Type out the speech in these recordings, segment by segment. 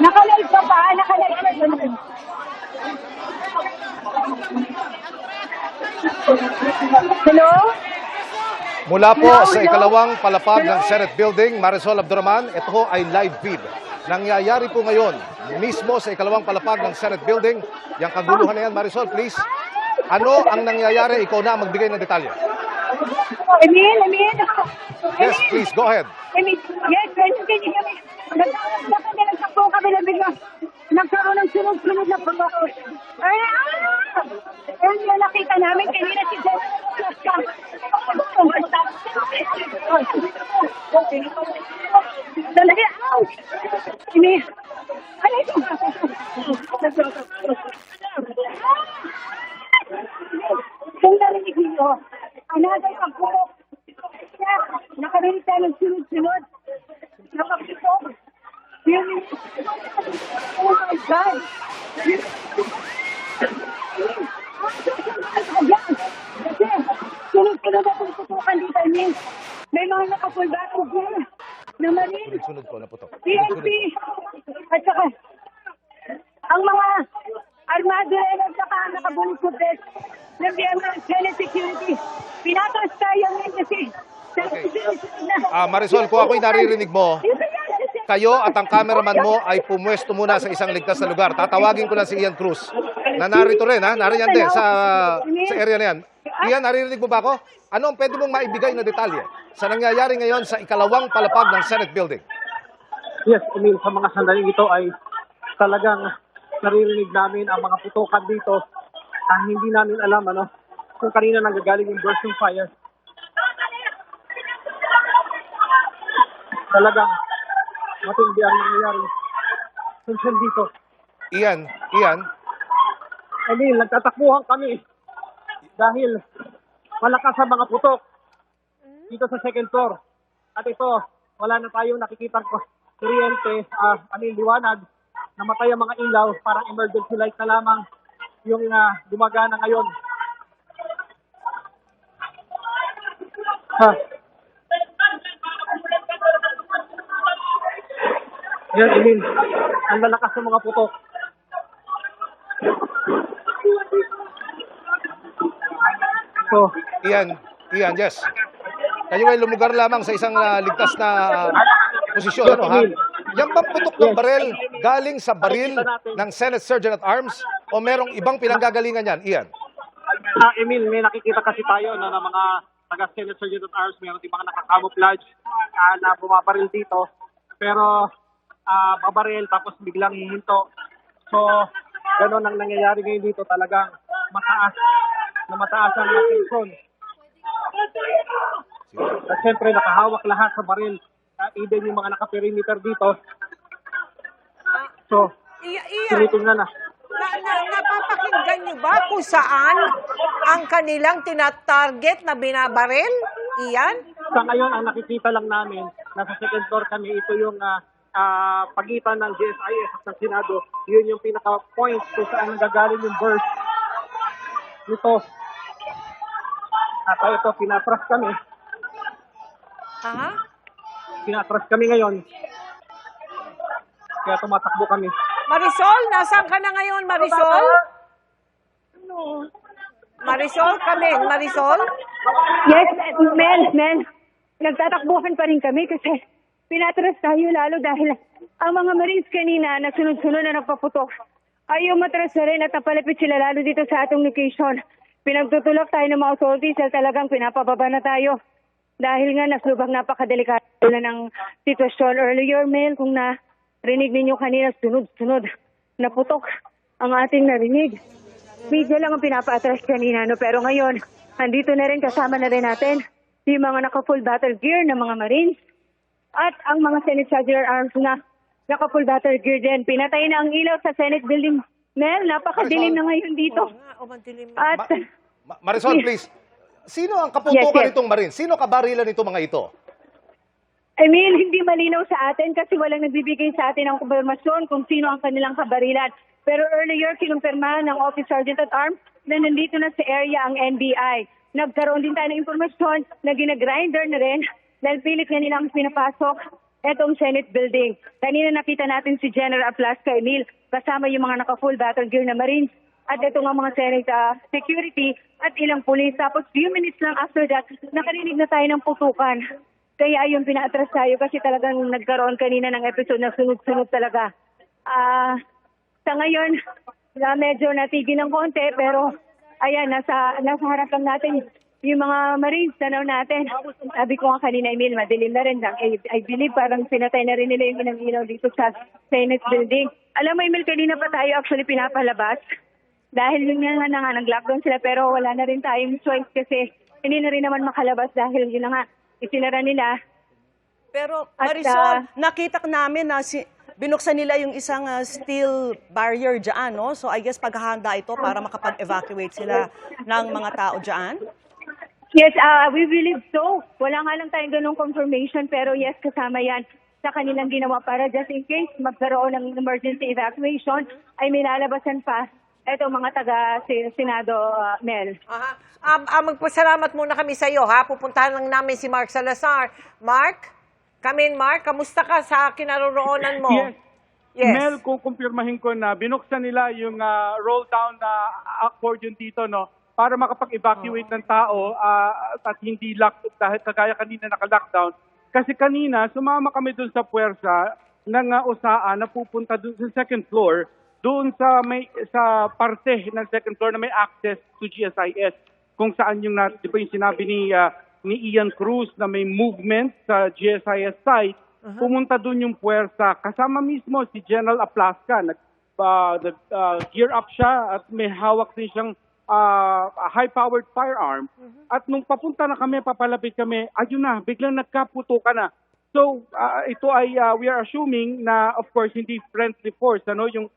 Nakalive ka pa? Nakalive ka ba? Hello? Mula po Hello, sa hello? ikalawang palapag Hello? ng Senate Building, Marisol Abduraman, ito ho ay live feed. Nangyayari po ngayon, mismo sa ikalawang palapag ng Senate Building, yung kaguluhan na yan, Marisol, please. Ano ang nangyayari? Ikaw na ang magbigay ng detalye. Emil? Yes, please, go ahead. Emil, yes, can you hear me? Nagtakbo kami na bigla. Nagkaroon ng sunod-sunod na protocol. Ay, ayun yung nakita namin kanina si Jessica. Dali, ouch! Emil, ano ito? Kung narinig niyo, another pagpuro. Nakarinig tayo ng sunod-sunod. Napakito. Oh my God! Kasi, sunod-sunod akong tutukan dito, Emil. May mga nakapulbato dyan na marin. Sunod po, naputok. PNP at saka ang mga armado na saka nakabulis ko ng Senate Security. Pinatras tayo ngayon kasi Marisol, kung ako'y naririnig mo, kayo at ang cameraman mo ay pumwesto muna sa isang ligtas na lugar. Tatawagin ko lang si Ian Cruz na narito rin, ha? Nariyan din sa area na yan. Ian, naririnig mo ba ako? Ano ang pwede mong maibigay na detalye sa nangyayari ngayon sa ikalawang palapag ng Senate Building? Yes, Emil, sa mga sandaling ito ay talagang naririnig namin ang mga putukan dito. Hindi namin alam kung kanina nanggagaling yung burst ng fire. Talagang matindi ang nangyayari. Tunsan dito. Ian, Emil, nagtatakbuhan kami dahil malakas ang mga putok dito sa second floor. At ito, wala na tayong nakikitang kuryente, liwanag. Namatay ang mga ilaw, parang emergency light na lamang yung gumagana ngayon. Yan, Emil. Ang lalakas ng mga putok. So, Ian, yes. Kayo ay lumugar lamang sa isang ligtas na posisyon, ano, ha? Yan bang putok ng baril galing sa baril ng Senate Sergeant at Arms o merong ibang pinanggagalingan yan, Ian? Emil, may nakikita kasi tayo na mga taga-Senate Sergeant at Arms, meron din mga nakacamouflage na bumabaril dito. Pero babaril tapos biglang hihinto. So, gano'n ang nangyayari ngayon dito. Talagang mataas ang tension. At siyempre, nakahawak lahat sa baril. Even yung mga naka-perimeter dito. So, tinitingnan na. Napapakinggan niyo ba kung saan ang kanilang tinatarget na binabaril? Iyan? Sa ngayon, ang nakikita lang namin, nasa second floor kami, ito yung pagitan ng GSIS at ng Senado. Yun yung pinaka-point kung saan nanggagaling yung burst nito. At ito, pinatras kami. Aha. Pinatras kami ngayon. Kaya tumatakbo kami. Marisol, nasaan ka na ngayon, Marisol? Marisol, Marisol? Yes, Mel. Nagtatakbuhan pa rin kami kasi pinatras tayo lalo dahil ang mga Marines kanina na sunod-sunod na nagpaputok. Ayaw matras na rin at napalapit sila lalo dito sa atong location. Pinagtutulak tayo ng mga authorities at talagang pinapababa na tayo. Dahil nga naslubag napakadelikado na ng sitwasyon. Earlier, Mel, kung narinig ninyo kanina, sunod-sunod na putok ang ating narinig. Medyo lang ang pinapaatras kanina, no? Pero ngayon, andito na rin, kasama na rin natin yung mga naka-full battle gear ng mga Marines at ang mga Senate Sergeant Arms na naka-full battle gear din. Pinatay na ang ilaw sa Senate Building. Mel, napakadilim na ngayon dito. At Marisol, please. Sino ang kaputukan Yes. nitong Marines? Sino kabarilan nito mga ito? Emil, hindi malinaw sa atin kasi walang nagbibigay sa atin ng kumpirmasyon kung sino ang kanilang kabarilan. Pero earlier, kinumpirmahan ng Office Sergeant at Arms na nandito na sa area ang NBI. Nagkaroon din tayo ng impormasyon na ginagrinder na rin dahil pilit nga nilang pinapasok etong Senate building. Kanina nakita natin si General Aplasca Emil kasama yung mga naka-full battle gear na Marines at ito nga mga Senate security at ilang police. Tapos few minutes lang after that, nakarinig na tayo ng putukan. Kaya ayun, pinaatras tayo kasi talagang nagkaroon kanina ng episode na sunod-sunod talaga. Sa ngayon, medyo natigil ng konti pero ayan, nasa harap lang natin yung mga Marines, tanaw natin. Sabi ko nga kanina, Emil, madilim na rin lang. I believe parang pinatay na rin nila yung ilaw dito sa Senate building. Alam mo, Emil, kanina pa tayo actually pinapalabas. Dahil yun nga nag-lockdown sila pero wala na rin tayong choice kasi hindi na rin naman makalabas dahil yun na nga, isinara nila. Pero At, Marisol, nakita namin na binuksan nila yung isang steel barrier dyan, no? So I guess paghahanda ito para makapag-evacuate sila ng mga tao dyan? Yes, we believe so. Wala nga lang tayong ganung confirmation pero yes, kasama yan sa kanilang ginawa para just in case magkaroon ng emergency evacuation ay minalabasan pa ito mga taga-Senado, Mel. Magpasalamat muna kami sa iyo, ha? Pupuntahan lang namin si Mark Salazar. Mark? Mark, kamusta ka sa kinaroroonan mo? Yes. Mel, kukumpirmahin ko na binuksan nila yung roll-down na accordion dito, no? Para makapag-evacuate ng tao at hindi lock dahil kagaya kanina naka-lockdown. Kasi kanina, sumama kami dun sa puwersa ng USAA na pupunta dun sa second floor, doon sa parte ng second floor na may access to GSIS, kung saan yung, di ba yung sinabi ni Ian Cruz na may movement sa GSIS site, pumunta doon yung puwersa. Kasama mismo si General Aplasca, gear up siya at may hawak din siyang high-powered firearm. At nung papunta na kami, papalapit kami, ayun na, biglang nagkaputukan na. So, ito ay, we are assuming na, of course, hindi friendly force, yung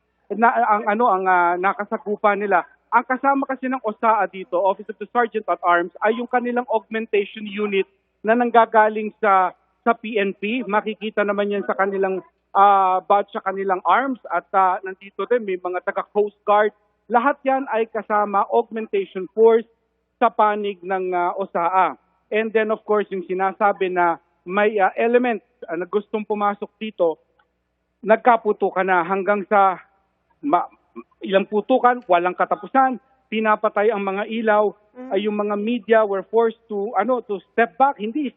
nakasakupan nila. Ang kasama kasi ng OSAA dito, Office of the Sergeant at Arms, ay yung kanilang augmentation unit na nanggagaling sa PNP. Makikita naman yan sa kanilang badge sa kanilang arms at nandito din may mga taga-Coast Guard. Lahat yan ay kasama augmentation force sa panig ng OSAA. And then of course yung sinasabi na may element na gustong pumasok dito, nagkaputukan na hanggang sa ilang putukan, walang katapusan, pinapatay ang mga ilaw, ay yung mga media were forced to step back, hindi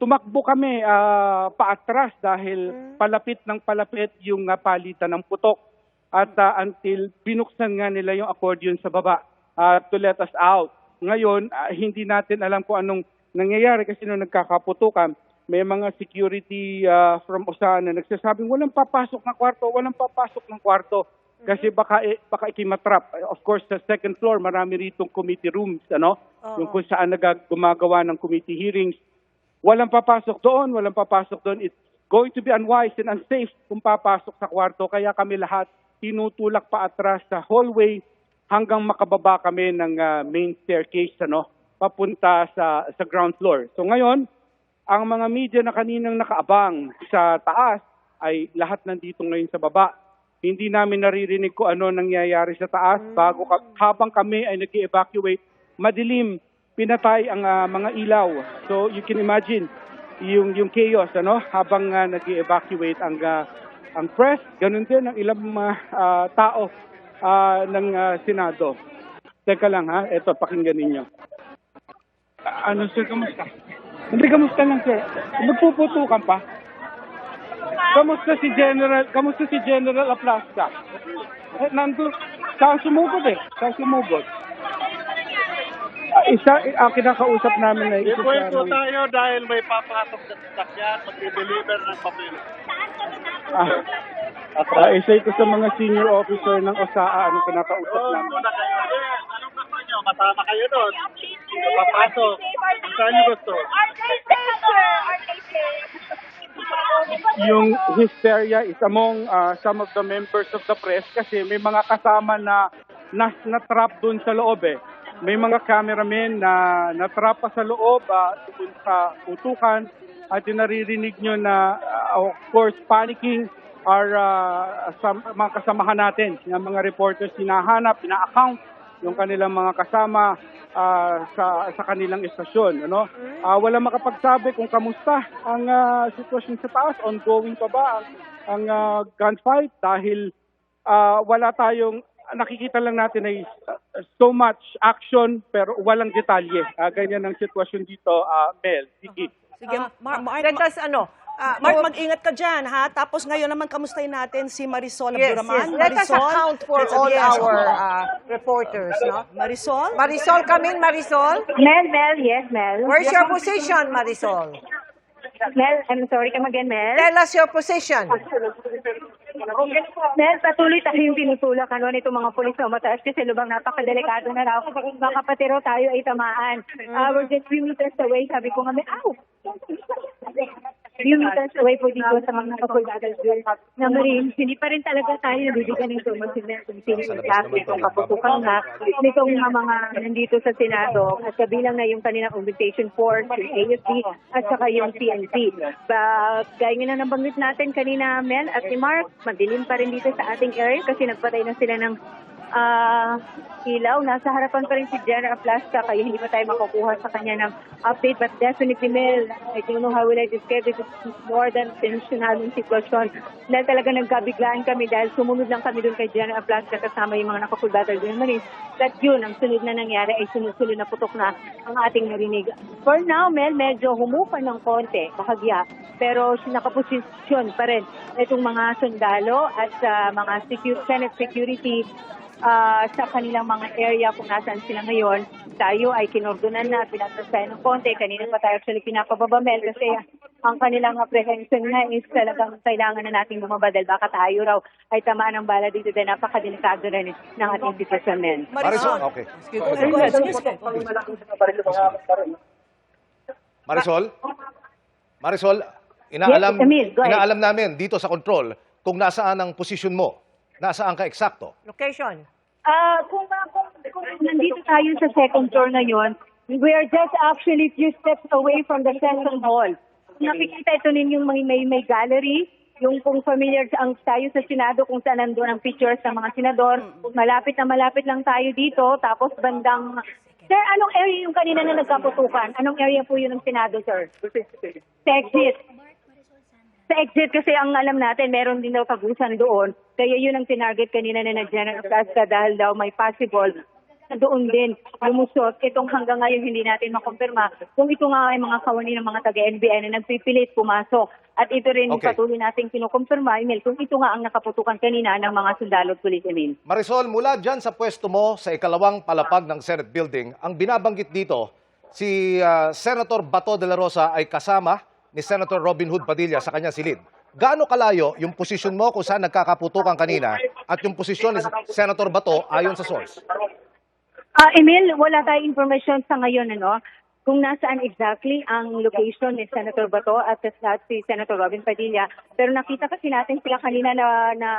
tumakbo kami paatras dahil palapit yung palitan ng putok at until binuksan nga nila yung accordion sa baba to let us out. Ngayon, hindi natin alam kung anong nangyayari kasi nung nagkakaputukan, may mga security from OSAA na nagsasabing walang papasok ng kwarto kasi baka ikimatrap. Of course, sa second floor, marami ritong committee rooms, yung kung saan gumagawa ng committee hearings. Walang papasok doon. It's going to be unwise and unsafe kung papasok sa kwarto. Kaya kami lahat tinutulak pa atras sa hallway hanggang makababa kami ng main staircase, papunta sa ground floor. So ngayon, ang mga media na kaninang nakaabang sa taas ay lahat nandito ngayon sa baba. Hindi namin naririnig kung ano nangyayari sa taas. Habang kami ay nag-evacuate, madilim, pinatay ang mga ilaw. So you can imagine yung chaos habang nag-evacuate ang press, ganun din ang ilang tao ng Senado. Teka lang eto pakinggan ninyo. Sir, kamusta? Hindi, kamusta lang sir. Magpuputukan pa. Kamusta si General Aplasca? Nandun, saan sumugod kinakausap namin na ito. Ikwento tayo dahil may papasok sa sasakyan, mag-deliver ng papel. Isa ito sa mga senior officer ng OSAA, anong kinakausap namin. Anong gusto nyo? Masama kayo doon. Papasok. Saan nyo gusto? Yung hysteria is among some of the members of the press kasi may mga kasama na trap doon sa loob May mga cameramen na natrap pa sa loob doon sa putukan at yung naririnig nyo na of course panicking are mga kasamahan natin, yung mga reporters hinahanap, ina-account yung kanilang mga kasama sa kanilang istasyon. Ano? Wala makapagsabi kung kamusta ang sitwasyon sa taas. Ongoing pa ba ang gunfight dahil wala tayong nakikita lang natin ay so much action pero walang detalye. Ganyan ang sitwasyon dito, Mel, Vicky. Sige, Mark, Let us, Mark, mag-ingat ka dyan, ha? Tapos ngayon naman, kamustahin natin si Marisol yes, Abduraman. Let us account for all Yes. our reporters, no? Marisol? Marisol, come in, Marisol. Mel, yes, Mel. Where's your position, Marisol? Mel, I'm sorry, come again, Mel. Tell us your position. Mel, patuloy tayong tinutulak nitong mga pulis na mataas kasi lubang napakadelikado na raw. Baka pati raw tayo ay tamaan. We're just few meters away. Sabi ko nga, ow! Few meters away po dito sa mga nakapulgagal na Marines. Hindi pa rin talaga tayo nabibigyan ng tulong kung sino yung klase kung kaputukan nga nitong mga nandito sa Senado at kabilang na yung kanilang Organization Force, yung AFP at saka yung PNP. Gaya nga na nabanggit natin kanina, Mel at si Mark, madilim pa rin dito sa ating area kasi nagpatay na sila ng ilaw. Nasa harapan pa rin si General Plasca kaya hindi pa tayo makukuha sa kanya ng update. But definitely, Mel, I don't know how will I describe it. It's more than tensional yung sitwasyon. Dahil talaga nagkabiglaan kami dahil sumunod lang kami doon kay General Plasca kasama yung mga nakapulbatal doon Marines. At yun, ang sunod na nangyari ay sunod-sunod na putok na ang ating narinig. For now, Mel, medyo humupa ng konti, bahagya. Pero nakaposisyon pa rin itong mga sundalo at mga Senate security sa kanilang mga area kung nasaan sila ngayon. Tayo ay kinordonan na, pinatrasayan ng konti. Kanina pa tayo actually pinapababamel kasi ang kanilang apprehension na is talagang kailangan na nating bumaba dahil baka tayo raw ay tamaan ng bala dito dahil napakadelikado rin ng ating sitwasyon, men. Marisol, okay. Marisol, inaalam, Yes, Emil, go ahead. inaalam namin dito sa control kung nasaan ang posisyon mo. Nasaan ka eksakto? Location. Kung nandito tayo sa second floor ngayon, we are just actually few steps away from the Central Hall. Nakikita ito ninyong may gallery, yung kung familiar ang tayo sa Senado kung saan nandun ang pictures ng mga senador. Malapit lang tayo dito, tapos bandang... Sir, anong area yung kanina na nagkaputukan? Anong area po yun ng Senado, sir? Sa exit. Sa exit kasi ang alam natin, meron din daw tagusan doon. Kaya yun ang tinarget kanina na General Plasca dahil daw may possible na doon din lumusot. Itong hanggang ngayon hindi natin makumpirma kung ito nga ay mga kawani ng mga taga-NBI na nagpipilit pumasok. At ito rin Okay. patuloy natin kinukumpirma, Emil, kung ito nga ang nakaputukan kanina ng mga sundalo at pulis, Emil. Marisol, mula dyan sa pwesto mo sa ikalawang palapag ng Senate Building, ang binabanggit dito, si Senator Bato de la Rosa ay kasama ni Senator Robin Hood Padilla sa kanyang silid. Gaano kalayo yung posisyon mo kung saan nagkakaputukan kanina at yung posisyon ni Senator Bato ayon sa source? Emil, wala tayong information sa ngayon, kung nasaan exactly ang location ni Senator Bato at si Senator Robin Padilla. Pero nakita kasi natin sila kanina na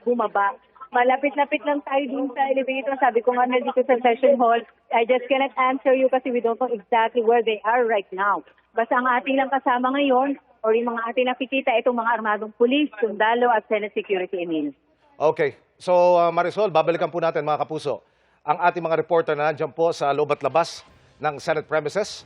bumaba. Malapit-lapit lang tayo dun sa elevator. Sabi ko nga dito sa session hall, I just cannot answer you kasi we don't know exactly where they are right now. Basta ang ating lang kasama ngayon or yung mga ating nakikita itong mga armadong pulis, sundalo at Senate security, Emil. Okay. So, Marisol, babalikan po natin mga kapuso ang ating mga reporter na nandiyan po sa loob at labas ng Senate premises.